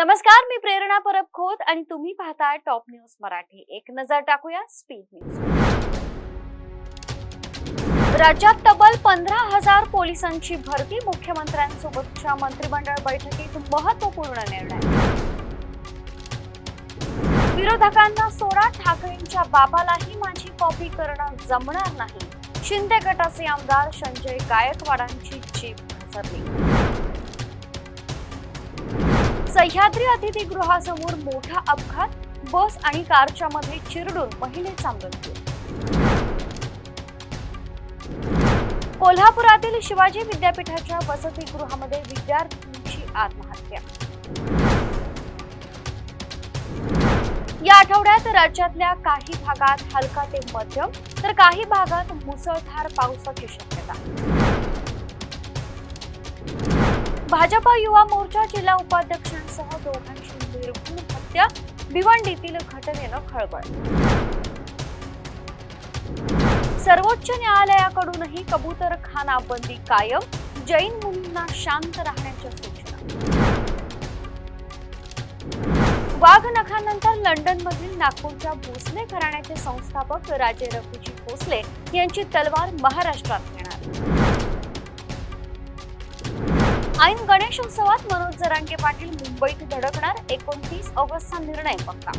नमस्कार, मी प्रेरणा परब खोत आणि तुम्ही पाहताय टॉप न्यूज मराठी। एक नजर टाकूया स्पीड न्यूज। राज्यात तब्बल 15,000 पोलिसांची भरती, मुख्यमंत्र्यांसोबतच्या मंत्रिमंडळ बैठकीत महत्त्वपूर्ण निर्णय। विरोधकांना सोडा, ठाकरेंच्या बाबालाही माझी कॉपी करणं जमणार नाही, शिंदे गटाचे आमदार संजय गायकवाडांची जीभ घसरली। सह्याद्री अतिथीगृहासमोर मोठा अपघात, बस आणि कारच्या मध्ये चिरडून महिलेचा मृत्यू। कोल्हापुरातील शिवाजी विद्यापीठाच्या वसतिगृहामध्ये विद्यार्थ्यांची आत्महत्या। या आठवड्यात राज्यातल्या काही भागात हलका ते मध्यम तर काही भागात मुसळधार पावसाची शक्यता। भाजपा युवा मोर्चा जिल्हा उपाध्यक्षांसह दोघांची निर्घृण हत्या, भिवंडीतील घटनेनं खळबळ। सर्वोच्च न्यायालयाकडूनही कबूतरखाना बंदी कायम, जैन मुलींना शांत राहण्याच्या सूचना। वाघ नखानंतर लंडनमधील नागपूरच्या भोसले घराण्याचे संस्थापक राजे रघुजी भोसले यांची तलवार महाराष्ट्रात येणार। ऐन गणेशोत्सवात मनोज जरांगे पाटील मुंबईत धडकणार, 29 ऑगस्टचा निर्णय पक्का।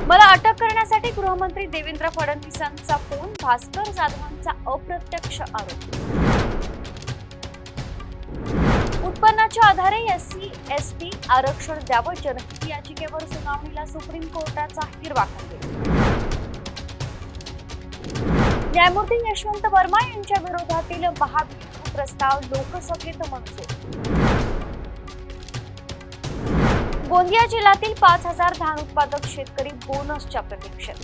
मला अटक करण्यासाठी गृहमंत्री देवेंद्र फडणवीसांचा फोन, भास्कर जाधवांचा अप्रत्यक्ष आरोप। उत्पन्नाच्या आधारे SC/ST आरक्षण द्यावं, जनहित याचिकेवर सुनावणीला सुप्रीम कोर्टाचा हिरवा कंदील। न्यायमूर्ती यशवंत वर्मा यांच्या विरोधातील महाभियोग प्रस्ताव लोकसभेत मंजूर। गोंदिया जिल्ह्यातील 5,000 धान उत्पादक शेतकरी बोनसच्या प्रतीक्षेत।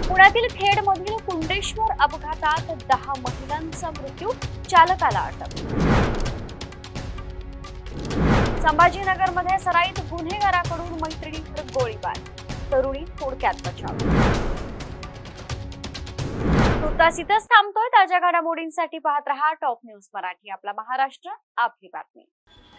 पुण्यातील खेडमधील कुंडेश्वर अपघातात 10 महिलांचा मृत्यू, चालकाला अटक। संभाजीनगरमध्ये सराईत गुन्हेगाराकडून मैत्रिणीवर गोळीबार, तरुणी थोडक्यात बचाव। तुर्तास इथंच थांबतोय। ताज्या घडामोडींसाठी पाहत रहा टॉप न्यूज मराठी। आपला महाराष्ट्र, आपली बातमी।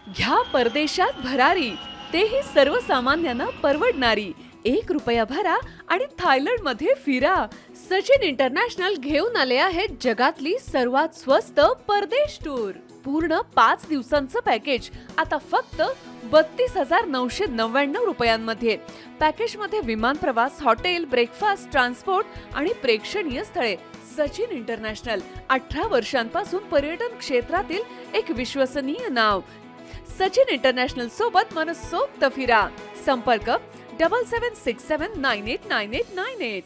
घ्या परदेशात भरारी, तेही सर्वसामान्यांना परवडणारी। 1 रुपया भरा आणि थायलंड मध्ये फिरा। सचिन इंटरनॅशनल घेऊन आले आहेत जगातली सर्वात स्वस्त परदेश टूर। पूर्ण 5 दिवसांचं पॅकेज आता फक्त 32,999 रुपयांमध्ये। पॅकेजमध्ये विमान प्रवास, हॉटेल, ब्रेकफास्ट, ट्रान्सपोर्ट आणि प्रेक्षणीय स्थळे। सचिन इंटरनॅशनल 18 वर्षांपासून पर्यटन क्षेत्रातील एक विश्वसनीय नाव। सचिन इंटरनॅशनल सोबत मनसोक्त फिरा। संपर्क 7767989898।